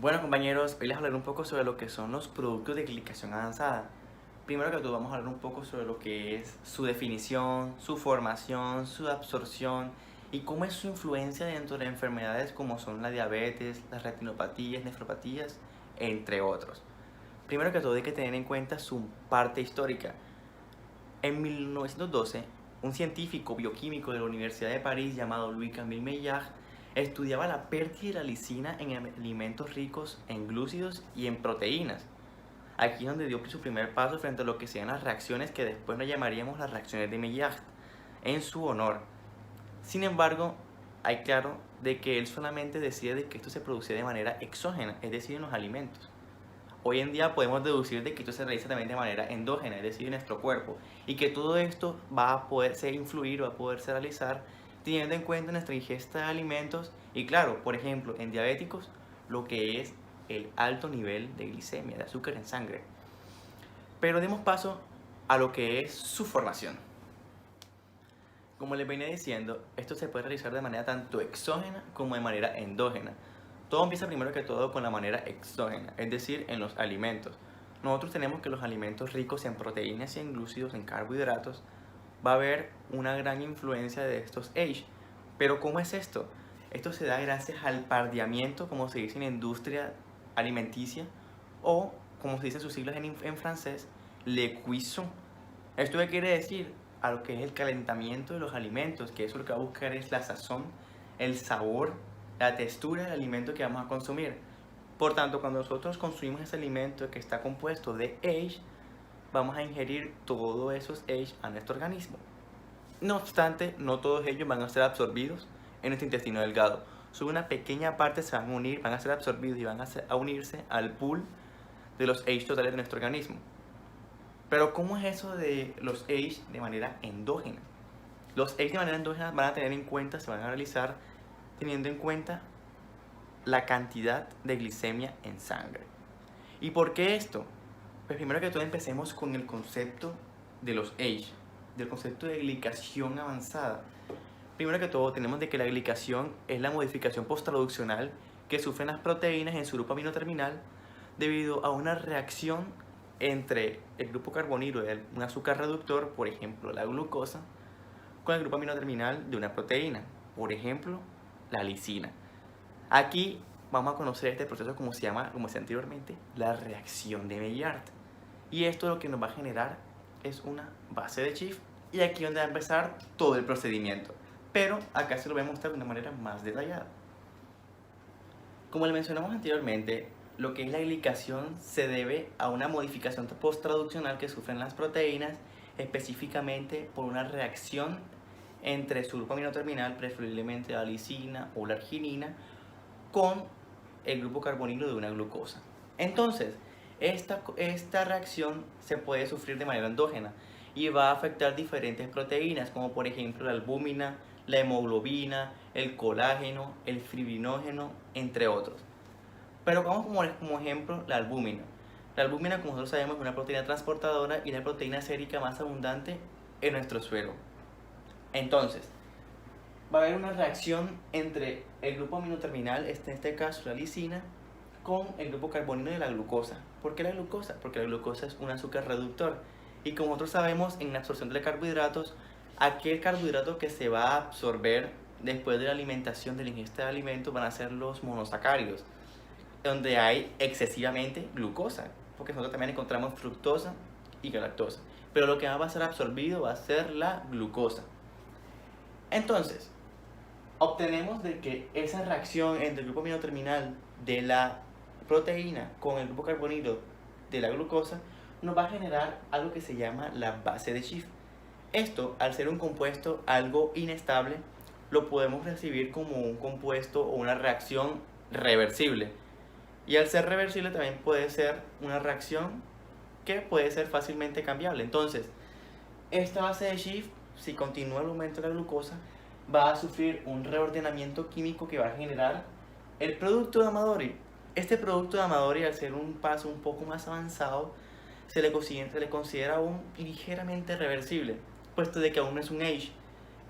Bueno compañeros, hoy les hablaré un poco sobre lo que son los productos de glicación avanzada. Primero que todo vamos a hablar un poco sobre lo que es su definición, su formación, su absorción y cómo es su influencia dentro de enfermedades como son la diabetes, las retinopatías, nefropatías, entre otros. Primero que todo hay que tener en cuenta su parte histórica. En 1912, un científico bioquímico de la Universidad de París llamado Louis-Camille Maillard estudiaba la pérdida de la lisina en alimentos ricos en glúcidos y en proteínas. Aquí es donde dio su primer paso frente a lo que serían las reacciones que después nos llamaríamos las reacciones de Maillard, en su honor. Sin embargo, hay claro de que él solamente decide de que esto se produce de manera exógena, es decir, en los alimentos. Hoy en día podemos deducir de que esto se realiza también de manera endógena, es decir, en nuestro cuerpo, y que todo esto va a poderse influir, va a poderse realizar teniendo en cuenta nuestra ingesta de alimentos y claro, por ejemplo, en diabéticos, lo que es el alto nivel de glicemia, de azúcar en sangre. Pero demos paso a lo que es su formación. Como les venía diciendo, esto se puede realizar de manera tanto exógena como de manera endógena. Todo empieza primero que todo con la manera exógena, es decir, en los alimentos. Nosotros tenemos que los alimentos ricos en proteínas y en glúcidos, en carbohidratos, va a haber una gran influencia de estos H. Pero ¿cómo es esto? Esto se da gracias al pardeamiento, como se dice en industria alimenticia, o como se dice en sus siglas en francés, le cuisson. ¿Esto qué quiere decir? A lo que es el calentamiento de los alimentos, que eso lo que va a buscar es la sazón, el sabor, la textura del alimento que vamos a consumir. Por tanto, cuando nosotros consumimos ese alimento que está compuesto de H, vamos a ingerir todos esos H a nuestro organismo. No obstante, no todos ellos van a ser absorbidos en nuestro intestino delgado. Solo una pequeña parte se van a unir, van a ser absorbidos y van a unirse al pool de los H totales de nuestro organismo. Pero ¿cómo es eso de los H de manera endógena? Los H de manera endógena van a tener en cuenta, se van a realizar teniendo en cuenta la cantidad de glicemia en sangre. ¿Y por qué esto? Pues primero que todo empecemos con el concepto de los H, del concepto de glicación avanzada. Primero que todo tenemos de que la glicación es la modificación posttraduccional que sufren las proteínas en su grupo amino terminal debido a una reacción entre el grupo carbonilo de un azúcar reductor, por ejemplo la glucosa, con el grupo amino terminal de una proteína, por ejemplo la lisina. Aquí vamos a conocer este proceso como se llama, como decía anteriormente, la reacción de Maillard. Y esto lo que nos va a generar es una base de Schiff y aquí es donde va a empezar todo el procedimiento. Pero acá se lo voy a mostrar de una manera más detallada. Como le mencionamos anteriormente, lo que es la glicación se debe a una modificación posttraduccional que sufren las proteínas, específicamente por una reacción entre su grupo amino terminal, preferiblemente la lisina o la arginina, con el grupo carbonilo de una glucosa. Entonces, esta reacción se puede sufrir de manera endógena y va a afectar diferentes proteínas, como por ejemplo la albúmina, la hemoglobina, el colágeno, el fibrinógeno, entre otros. Pero vamos como ejemplo la albúmina. La albúmina, como nosotros sabemos, es una proteína transportadora y la proteína sérica más abundante en nuestro suero. Entonces, va a haber una reacción entre el grupo amino terminal, en este caso la lisina, con el grupo carbonilo de la glucosa. ¿Por qué la glucosa? Porque la glucosa es un azúcar reductor. Y como nosotros sabemos, en la absorción de carbohidratos, aquel carbohidrato que se va a absorber después de la alimentación, de la ingesta de alimentos, van a ser los monosacáridos, donde hay excesivamente glucosa, porque nosotros también encontramos fructosa y galactosa. Pero lo que va a ser absorbido va a ser la glucosa. Entonces, obtenemos de que esa reacción entre el grupo amino terminal de la proteína con el grupo carbonilo de la glucosa nos va a generar algo que se llama la base de Schiff. Esto, al ser un compuesto algo inestable, lo podemos recibir como un compuesto o una reacción reversible. Y al ser reversible también puede ser una reacción que puede ser fácilmente cambiable. Entonces, esta base de Schiff, si continúa el aumento de la glucosa, va a sufrir un reordenamiento químico que va a generar el producto de Amadori. Este producto de Amadori, al ser un paso un poco más avanzado, se le considera aún ligeramente reversible, puesto de que aún no es un H.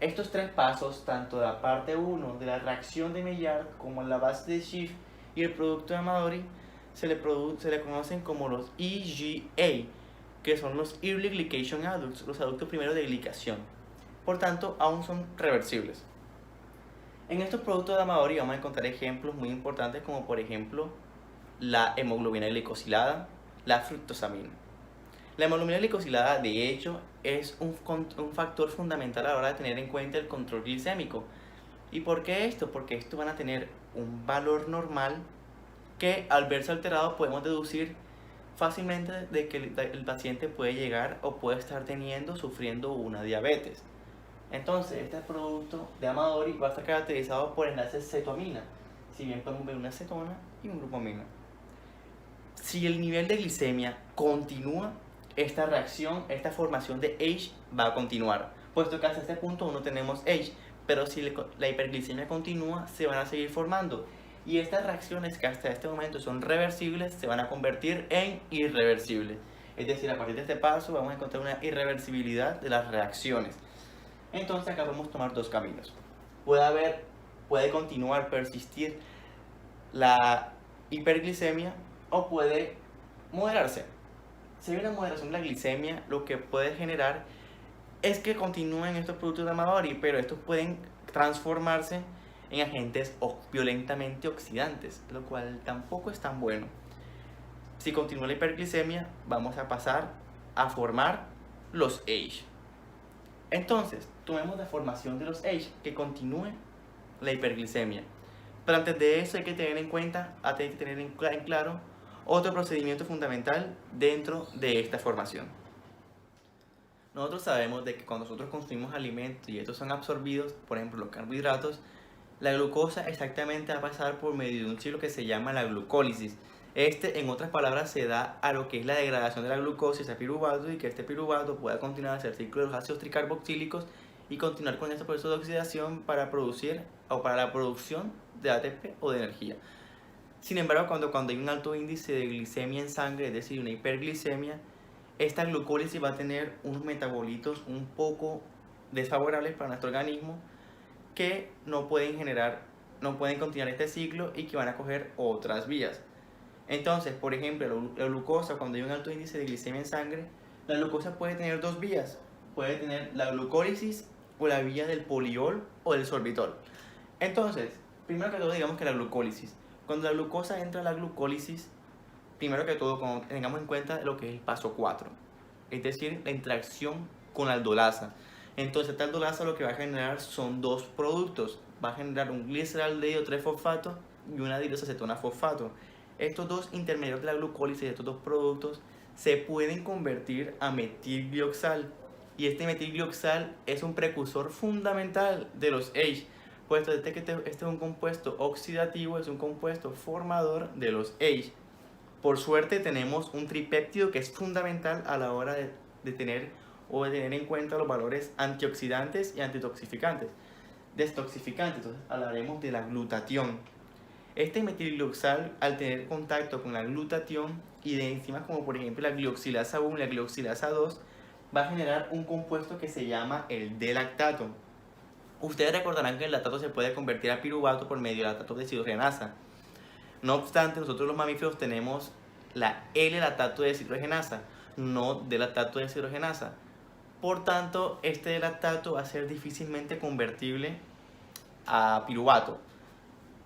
Estos tres pasos, tanto la parte 1 de la reacción de Maillard como la base de Schiff y el producto de Amadori se le conocen como los EGA, que son los Early Glycation Adducts, los aductos primeros de glicación. Por tanto, aún son reversibles. En estos productos de Amadori vamos a encontrar ejemplos muy importantes como por ejemplo la hemoglobina glicosilada, la fructosamina. La hemoglobina glicosilada de hecho es un factor fundamental a la hora de tener en cuenta el control glicémico. ¿Y por qué esto? Porque estos van a tener un valor normal que al verse alterado podemos deducir fácilmente de que el paciente puede llegar o puede estar sufriendo una diabetes. Entonces, este producto de Amadori va a estar caracterizado por enlaces cetoamina, si bien podemos ver una cetona y un grupo amino. Si el nivel de glicemia continúa, esta reacción, esta formación de H va a continuar, puesto que hasta este punto no tenemos H, pero si la hiperglicemia continúa, se van a seguir formando. Y estas reacciones que hasta este momento son reversibles, se van a convertir en irreversibles. Es decir, a partir de este paso vamos a encontrar una irreversibilidad de las reacciones. Entonces acá podemos tomar dos caminos. Puede continuar, persistir la hiperglicemia o puede moderarse. Si hay una moderación de la glicemia, lo que puede generar es que continúen estos productos de Amadori, pero estos pueden transformarse en agentes violentamente oxidantes, lo cual tampoco es tan bueno. Si continúa la hiperglicemia, vamos a pasar a formar los H. Entonces, tomemos la formación de los H que continúe la hiperglicemia. Pero antes de eso hay que tener en cuenta, hay que tener en claro otro procedimiento fundamental dentro de esta formación. Nosotros sabemos de que cuando nosotros consumimos alimentos y estos son absorbidos, por ejemplo los carbohidratos, la glucosa exactamente va a pasar por medio de un ciclo que se llama la glucólisis. En otras palabras, se da a lo que es la degradación de la glucosa a piruvato y que este piruvato pueda continuar hacia el ciclo de los ácidos tricarboxílicos y continuar con este proceso de oxidación para producir o para la producción de ATP o de energía. Sin embargo, cuando hay un alto índice de glicemia en sangre, es decir, una hiperglicemia, esta glucólisis va a tener unos metabolitos un poco desfavorables para nuestro organismo que no pueden continuar este ciclo y que van a coger otras vías. Entonces, por ejemplo, la glucosa, cuando hay un alto índice de glicemia en sangre, la glucosa puede tener dos vías. Puede tener la glucólisis o la vía del poliol o del sorbitol. Entonces, primero que todo, digamos que la glucólisis. Cuando la glucosa entra a la glucólisis, primero que todo, tengamos en cuenta lo que es el paso 4, es decir, la interacción con la aldolasa. Entonces, esta aldolasa lo que va a generar son dos productos. Va a generar un gliceraldehído 3-fosfato y una dirosacetona fosfato. Estos dos intermediarios de la glucólisis de estos dos productos se pueden convertir a metilglioxal. Y este metilglioxal es un precursor fundamental de los H, puesto que este es un compuesto oxidativo, es un compuesto formador de los H. Por suerte tenemos un tripéptido que es fundamental a la hora de tener en cuenta los valores antioxidantes y antitoxificantes. Destoxificantes, entonces hablaremos de la glutatión. Este metilglioxal, al tener contacto con la glutatión y de enzimas como por ejemplo la glioxilasa 1 y la glioxilasa 2, va a generar un compuesto que se llama el D-lactato. Ustedes recordarán que el lactato se puede convertir a piruvato por medio de lactato deshidrogenasa. No obstante, nosotros los mamíferos tenemos la L-lactato deshidrogenasa, no D-lactato deshidrogenasa. Por tanto, este D-lactato va a ser difícilmente convertible a piruvato.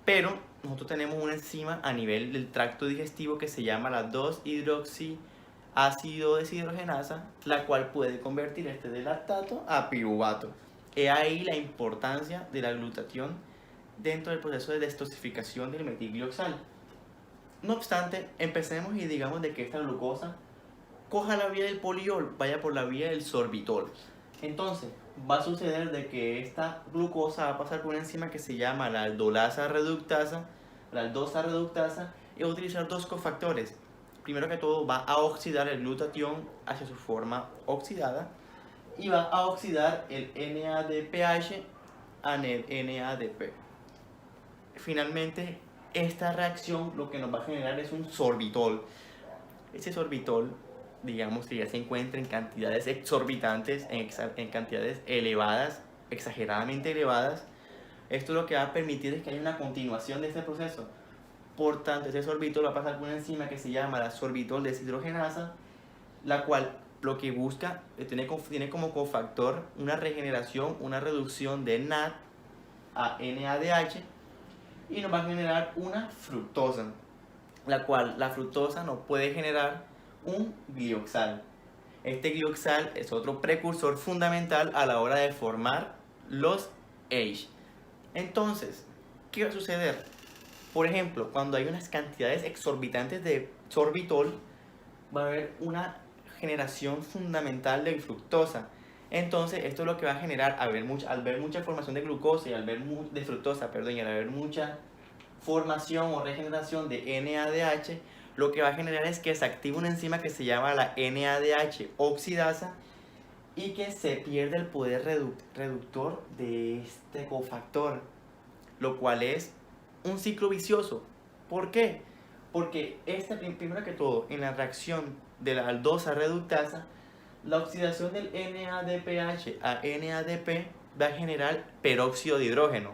Pero nosotros tenemos una enzima a nivel del tracto digestivo que se llama la 2-hidroxiácido deshidrogenasa, la cual puede convertir este D-lactato a piruvato. He ahí la importancia de la glutatión dentro del proceso de destoxificación del metilglioxal. No obstante, empecemos y digamos de que esta glucosa coja la vía del poliol, vaya por la vía del sorbitol. Entonces, va a suceder de que esta glucosa va a pasar por una enzima que se llama la aldolasa reductasa, y va a utilizar dos cofactores. Primero que todo, va a oxidar el glutatión hacia su forma oxidada y va a oxidar el NADPH a NADP. Finalmente, esta reacción lo que nos va a generar es un sorbitol. Ese sorbitol, digamos que ya se encuentra en cantidades exorbitantes, en cantidades elevadas, exageradamente elevadas. Esto lo que va a permitir es que haya una continuación de este proceso. Por tanto, este sorbitol va a pasar por una enzima que se llama la sorbitol deshidrogenasa, la cual lo que busca tiene como cofactor una regeneración, una reducción de NAD a NADH y nos va a generar una fructosa, la cual la fructosa nos puede generar un glioxal. Este glioxal es otro precursor fundamental a la hora de formar los Age. Entonces, ¿qué va a suceder? Por ejemplo, cuando hay unas cantidades exorbitantes de sorbitol, va a haber una generación fundamental de fructosa. Entonces, esto es lo que va a generar, al ver mucha formación de glucosa y de fructosa, perdón, y al haber mucha formación o regeneración de NADH, lo que va a generar es que se activa una enzima que se llama la NADH oxidasa y que se pierde el poder reductor de este cofactor, lo cual es un ciclo vicioso. ¿Por qué? Porque primero que todo, en la reacción de la aldosa reductasa, la oxidación del NADPH a NADP va a generar peróxido de hidrógeno.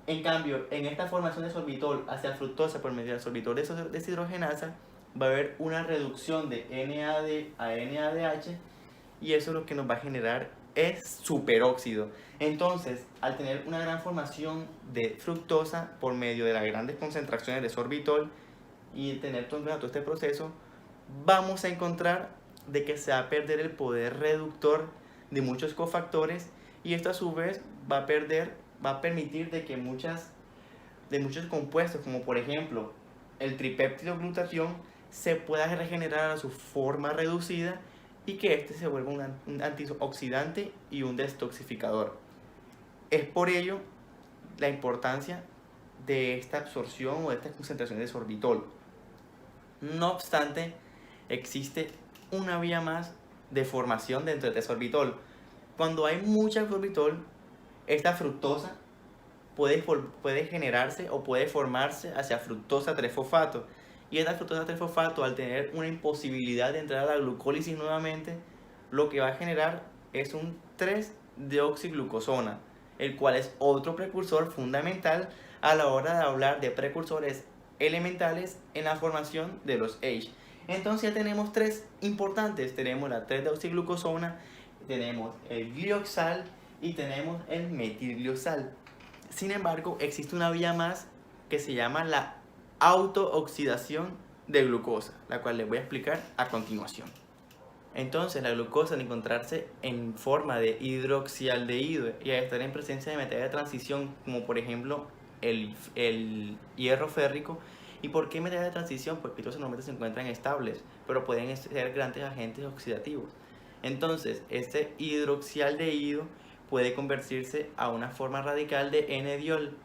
En cambio, en esta formación de sorbitol hacia fructosa por medio del sorbitol deshidrogenasa, va a haber una reducción de NAD a NADH y eso lo que nos va a generar es superóxido. Entonces, al tener una gran formación de fructosa por medio de las grandes concentraciones de sorbitol y tener todo este proceso, vamos a encontrar de que se va a perder el poder reductor de muchos cofactores y esto a su vez va a permitir de que muchos compuestos, como por ejemplo el tripéptido glutatión, se pueda regenerar a su forma reducida y que este se vuelva un antioxidante y un detoxificador. Es por ello la importancia de esta absorción o de esta concentración de sorbitol. No obstante, existe una vía más de formación dentro de este sorbitol. Cuando hay mucha sorbitol, esta fructosa puede generarse o puede formarse hacia fructosa 3-fosfato. Y esta fructosa 3-fosfato, al tener una imposibilidad de entrar a la glucólisis nuevamente, lo que va a generar es un 3-deoxiglucosona, el cual es otro precursor fundamental a la hora de hablar de precursores elementales en la formación de los Age. Entonces ya tenemos tres importantes. Tenemos la 3-deoxiglucosona, tenemos el glioxal y tenemos el metilglioxal. Sin embargo, existe una vía más que se llama la autooxidación de glucosa, la cual les voy a explicar a continuación. Entonces, la glucosa, al encontrarse en forma de hidroxialdehído y al estar en presencia de metales de transición, como por ejemplo el hierro férrico. ¿Y por qué metales de transición? Porque estos normalmente se encuentran estables, pero pueden ser grandes agentes oxidativos. Entonces, este hidroxialdehído puede convertirse a una forma radical de N-diol.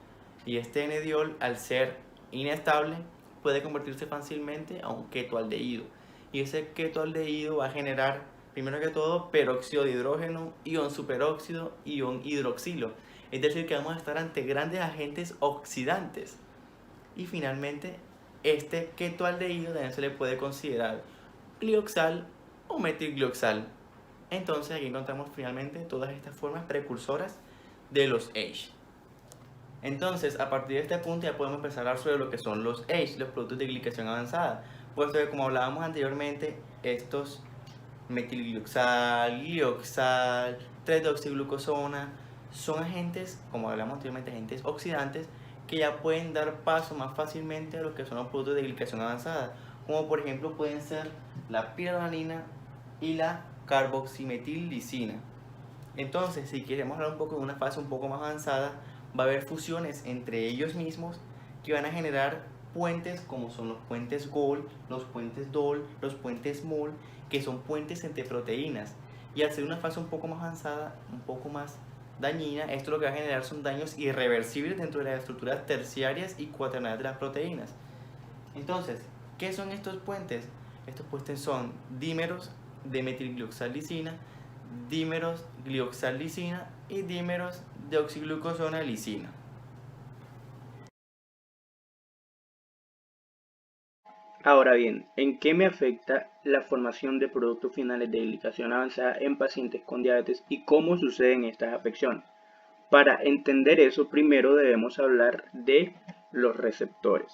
Y este N-diol, al ser inestable, puede convertirse fácilmente a un ketoaldehído. Y ese ketoaldehído va a generar, primero que todo, peróxido de hidrógeno, ion superóxido, ion hidroxilo. Es decir, que vamos a estar ante grandes agentes oxidantes. Y finalmente, este ketoaldehído también se le puede considerar glioxal o metilglioxal. Entonces aquí encontramos finalmente todas estas formas precursoras de los Age. Entonces, a partir de este punto ya podemos empezar a hablar sobre lo que son los Age, los productos de glicación avanzada. Puesto que como hablábamos anteriormente, estos metilglioxal, glioxal, 3-deoxiglucosona son agentes, como hablamos anteriormente, agentes oxidantes que ya pueden dar paso más fácilmente a lo que son los productos de glicación avanzada, como por ejemplo pueden ser la piralanina y la carboximetillicina. Entonces, si queremos hablar un poco de una fase un poco más avanzada, va a haber fusiones entre ellos mismos que van a generar puentes como son los puentes GOL, los puentes DOL, los puentes MOL, que son puentes entre proteínas. Y al ser una fase un poco más avanzada, un poco más dañina, esto lo que va a generar son daños irreversibles dentro de las estructuras terciarias y cuaternarias de las proteínas. Entonces, ¿qué son estos puentes? Estos puentes son dímeros de metilglioxal-lisina, dímeros glioxal-lisina y dímeros de oxiglucosona-lisina. Ahora bien, ¿en qué me afecta la formación de productos finales de glicación avanzada en pacientes con diabetes y cómo suceden estas afecciones? Para entender eso, primero debemos hablar de los receptores.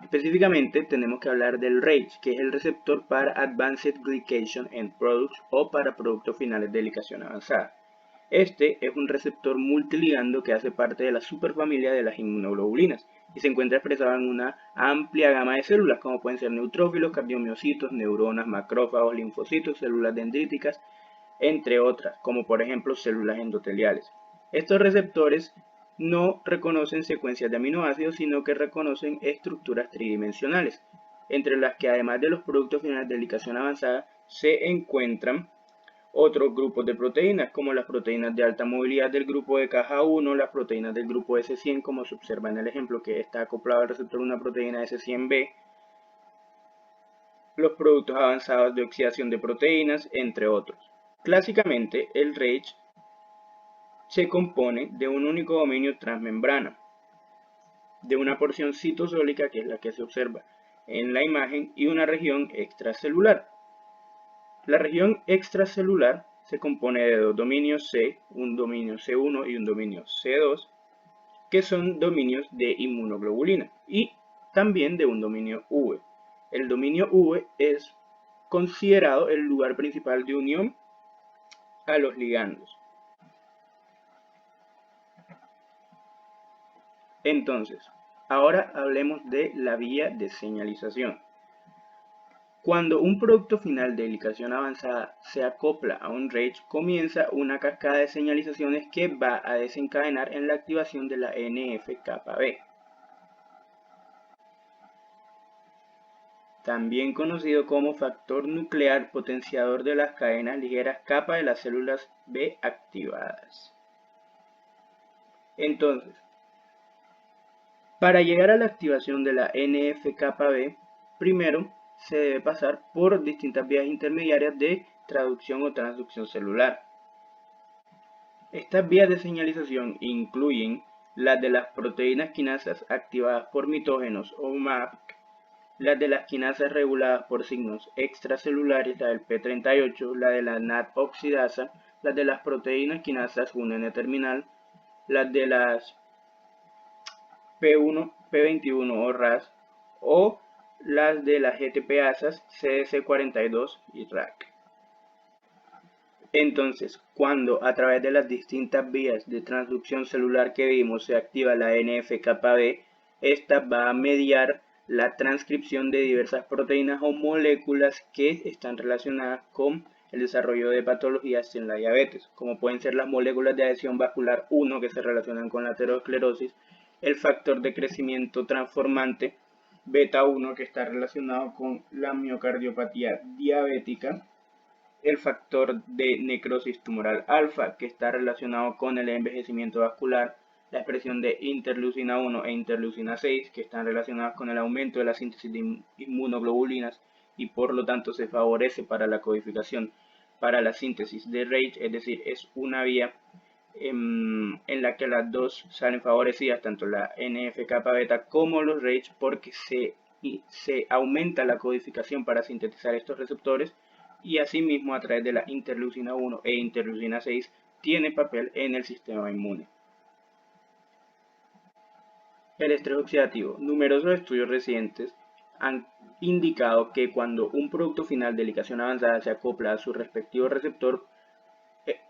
Específicamente tenemos que hablar del RAGE, que es el receptor para Advanced Glycation End Products o para productos finales de glicación avanzada. Este es un receptor multiligando que hace parte de la superfamilia de las inmunoglobulinas y se encuentra expresado en una amplia gama de células como pueden ser neutrófilos, cardiomiocitos, neuronas, macrófagos, linfocitos, células dendríticas, entre otras, como por ejemplo células endoteliales. Estos receptores no reconocen secuencias de aminoácidos, sino que reconocen estructuras tridimensionales, entre las que además de los productos finales de glicación avanzada se encuentran otros grupos de proteínas, como las proteínas de alta movilidad del grupo de caja 1, las proteínas del grupo S100, como se observa en el ejemplo que está acoplado al receptor una proteína S100B, los productos avanzados de oxidación de proteínas, entre otros. Clásicamente, el RAGE se compone de un único dominio transmembrana, de una porción citosólica, que es la que se observa en la imagen, y una región extracelular. La región extracelular se compone de dos dominios C, un dominio C1 y un dominio C2, que son dominios de inmunoglobulina, y también de un dominio V. El dominio V es considerado el lugar principal de unión a los ligandos. Entonces, ahora hablemos de la vía de señalización. Cuando un producto final de glicación avanzada se acopla a un RAGE, comienza una cascada de señalizaciones que va a desencadenar en la activación de la NF-κB, también conocido como factor nuclear potenciador de las cadenas ligeras kappa de las células B activadas. Entonces, para llegar a la activación de la NF-κB, primero se debe pasar por distintas vías intermediarias de traducción o transducción celular. Estas vías de señalización incluyen las de las proteínas quinasas activadas por mitógenos o MAP, las de las quinasas reguladas por signos extracelulares, la del P38, la de la NAT oxidasa, las de las proteínas quinasas 1N terminal, las de las P1, P21 o RAS, o las de las GTPasas CDC42 y RAC. Entonces, cuando a través de las distintas vías de transducción celular que vimos se activa la NF-κB, esta va a mediar la transcripción de diversas proteínas o moléculas que están relacionadas con el desarrollo de patologías en la diabetes, como pueden ser las moléculas de adhesión vascular 1 que se relacionan con la aterosclerosis, el factor de crecimiento transformante beta 1 que está relacionado con la miocardiopatía diabética, el factor de necrosis tumoral alfa que está relacionado con el envejecimiento vascular, la expresión de interleucina 1 e interleucina 6 que están relacionadas con el aumento de la síntesis de inmunoglobulinas y por lo tanto se favorece para la codificación para la síntesis de RAGE, es decir, es una vía en la que las dos salen favorecidas, tanto la NF-κ beta como los RAGE, porque se aumenta la codificación para sintetizar estos receptores y asimismo a través de la interleucina 1 e interleucina 6 tiene papel en el sistema inmune. El estrés oxidativo. Numerosos estudios recientes han indicado que cuando un producto final de glicación avanzada se acopla a su respectivo receptor,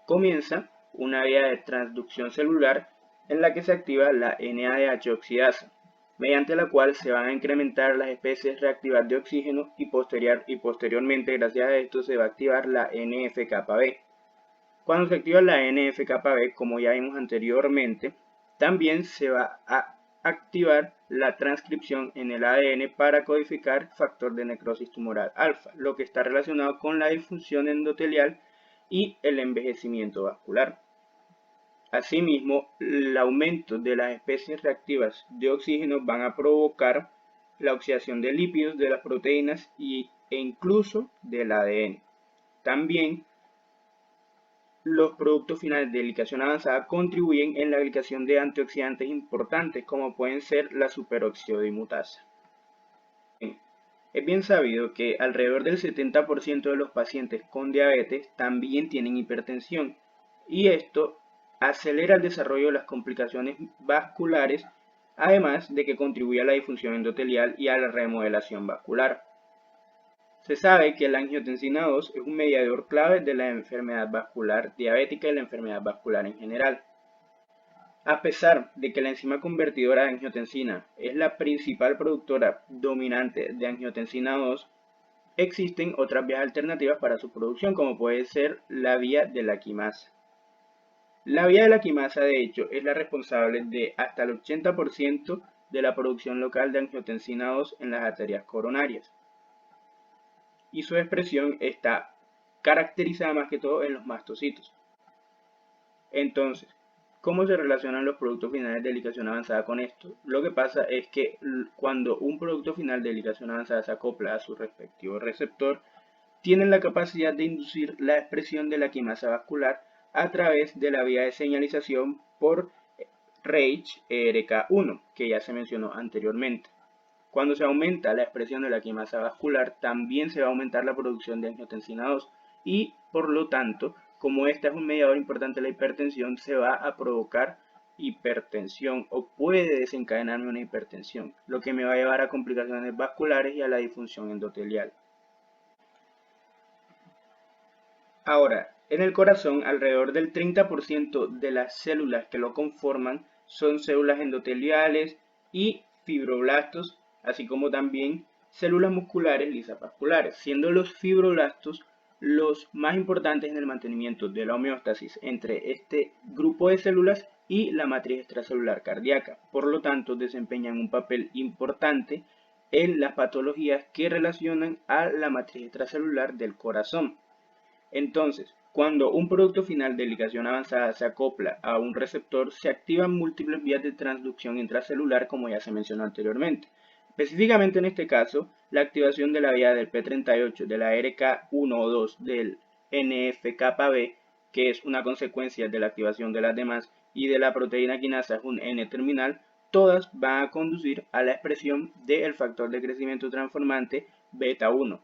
comienza una vía de transducción celular en la que se activa la NADH oxidasa, mediante la cual se van a incrementar las especies reactivas de oxígeno y posteriormente, gracias a esto, se va a activar la NF-κB. Cuando se activa la NF-κB, como ya vimos anteriormente, también se va a activar la transcripción en el ADN para codificar factor de necrosis tumoral alfa, lo que está relacionado con la disfunción endotelial y el envejecimiento vascular. Asimismo, el aumento de las especies reactivas de oxígeno van a provocar la oxidación de lípidos, de las proteínas e incluso del ADN. También los productos finales de glicación avanzada contribuyen en la glicación de antioxidantes importantes como pueden ser la superoxidodimutasa. Es bien sabido que alrededor del 70% de los pacientes con diabetes también tienen hipertensión y esto acelera el desarrollo de las complicaciones vasculares además de que contribuye a la disfunción endotelial y a la remodelación vascular. Se sabe que la angiotensina 2 es un mediador clave de la enfermedad vascular diabética y la enfermedad vascular en general. A pesar de que la enzima convertidora de angiotensina es la principal productora dominante de angiotensina 2, existen otras vías alternativas para su producción, como puede ser la vía de la quimasa. La vía de la quimasa, de hecho, es la responsable de hasta el 80% de la producción local de angiotensina 2 en las arterias coronarias. Y su expresión está caracterizada más que todo en los mastocitos. Entonces, ¿cómo se relacionan los productos finales de ligación avanzada con esto? Lo que pasa es que cuando un producto final de ligación avanzada se acopla a su respectivo receptor, tienen la capacidad de inducir la expresión de la quimasa vascular a través de la vía de señalización por RAGE ERK1, que ya se mencionó anteriormente. Cuando se aumenta la expresión de la quimasa vascular, también se va a aumentar la producción de angiotensina 2 y, por lo tanto, como esta es un mediador importante de la hipertensión, se va a provocar hipertensión o puede desencadenarme una hipertensión, lo que me va a llevar a complicaciones vasculares y a la disfunción endotelial. Ahora, en el corazón, alrededor del 30% de las células que lo conforman son células endoteliales y fibroblastos, así como también células musculares lisas-vasculares, siendo los fibroblastos los más importantes en el mantenimiento de la homeostasis entre este grupo de células y la matriz extracelular cardíaca. Por lo tanto, desempeñan un papel importante en las patologías que relacionan a la matriz extracelular del corazón. Entonces, cuando un producto final de ligación avanzada se acopla a un receptor, se activan múltiples vías de transducción intracelular, como ya se mencionó anteriormente. Específicamente en este caso, la activación de la vía del P38, de la RK1 o 2, del NF-κB, que es una consecuencia de la activación de las demás, y de la proteína quinasa un N-terminal, todas van a conducir a la expresión del factor de crecimiento transformante beta 1,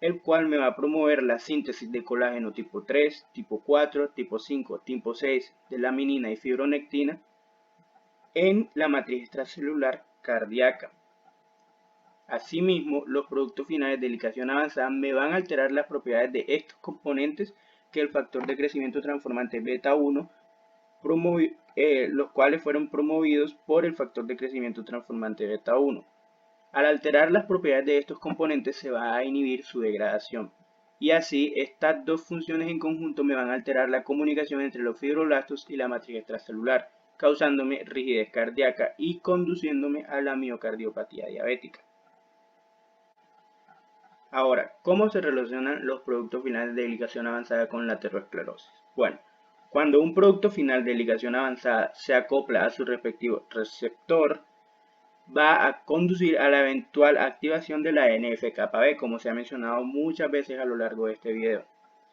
el cual me va a promover la síntesis de colágeno tipo 3, tipo 4, tipo 5, tipo 6 de laminina y fibronectina en la matriz extracelular cardíaca. Asimismo, los productos finales de ligación avanzada me van a alterar las propiedades de estos componentes que el factor de crecimiento transformante beta 1, los cuales fueron promovidos por el factor de crecimiento transformante beta 1. Al alterar las propiedades de estos componentes se va a inhibir su degradación. Y así, estas dos funciones en conjunto me van a alterar la comunicación entre los fibroblastos y la matriz extracelular, causándome rigidez cardíaca y conduciéndome a la miocardiopatía diabética. Ahora, ¿cómo se relacionan los productos finales de ligación avanzada con la aterosclerosis? Bueno, cuando un producto final de ligación avanzada se acopla a su respectivo receptor, va a conducir a la eventual activación de la NF-κB, como se ha mencionado muchas veces a lo largo de este video.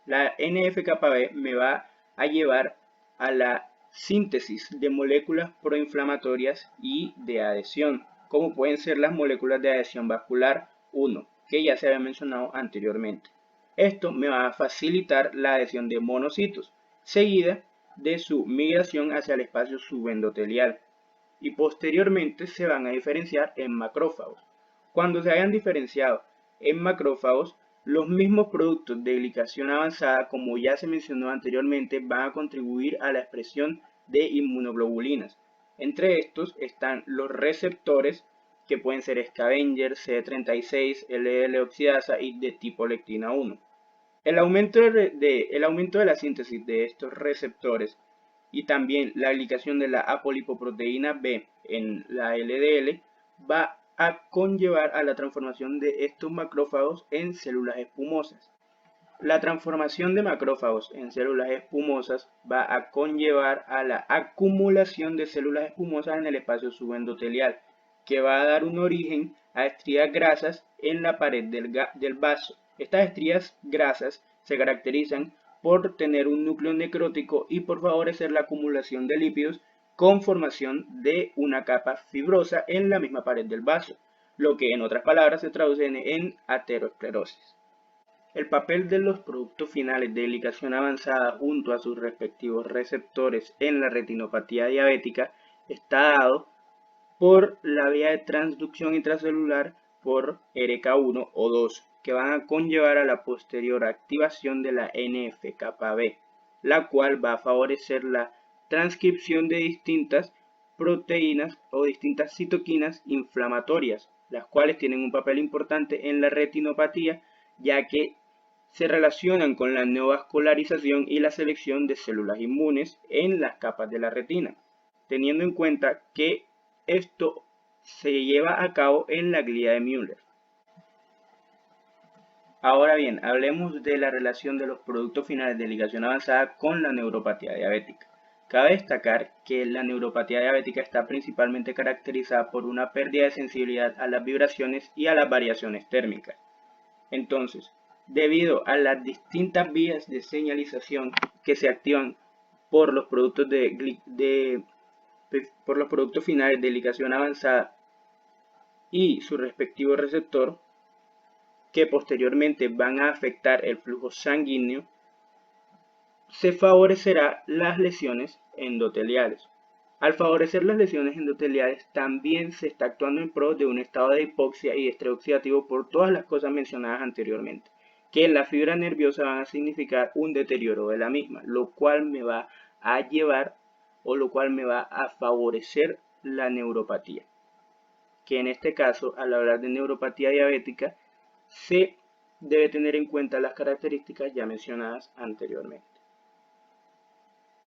La NF-κB me va a llevar a la síntesis de moléculas proinflamatorias y de adhesión, como pueden ser las moléculas de adhesión vascular 1, que ya se había mencionado anteriormente. Esto me va a facilitar la adhesión de monocitos, seguida de su migración hacia el espacio subendotelial, y posteriormente se van a diferenciar en macrófagos. Cuando se hayan diferenciado en macrófagos, los mismos productos de glicación avanzada, como ya se mencionó anteriormente, van a contribuir a la expresión de inmunoglobulinas. Entre estos están los receptores, que pueden ser scavenger, CD36, LDL oxidasa y de tipo lectina 1. El aumento de la síntesis de estos receptores y también la aplicación de la apolipoproteína B en la LDL va a conllevar a la transformación de estos macrófagos en células espumosas. La transformación de macrófagos en células espumosas va a conllevar a la acumulación de células espumosas en el espacio subendotelial, que va a dar un origen a estrías grasas en la pared del vaso. Estas estrías grasas se caracterizan por tener un núcleo necrótico y por favorecer la acumulación de lípidos con formación de una capa fibrosa en la misma pared del vaso, lo que en otras palabras se traduce en aterosclerosis. El papel de los productos finales de ligación avanzada junto a sus respectivos receptores en la retinopatía diabética está dado por la vía de transducción intracelular por RK1 o 2, que van a conllevar a la posterior activación de la NF-kappa B, la cual va a favorecer la transcripción de distintas proteínas o distintas citoquinas inflamatorias, las cuales tienen un papel importante en la retinopatía, ya que se relacionan con la neovascularización y la selección de células inmunes en las capas de la retina, teniendo en cuenta que esto se lleva a cabo en la glía de Müller. Ahora bien, hablemos de la relación de los productos finales de ligación avanzada con la neuropatía diabética. Cabe destacar que la neuropatía diabética está principalmente caracterizada por una pérdida de sensibilidad a las vibraciones y a las variaciones térmicas. Entonces, debido a las distintas vías de señalización que se activan por los productos, por los productos finales de ligación avanzada y su respectivo receptor, que posteriormente van a afectar el flujo sanguíneo, se favorecerá las lesiones endoteliales. Al favorecer las lesiones endoteliales, también se está actuando en pro de un estado de hipoxia y estrés oxidativo por todas las cosas mencionadas anteriormente, que en la fibra nerviosa van a significar un deterioro de la misma, lo cual me va a llevar o lo cual me va a favorecer la neuropatía, que en este caso, al hablar de neuropatía diabética, se debe tener en cuenta las características ya mencionadas anteriormente.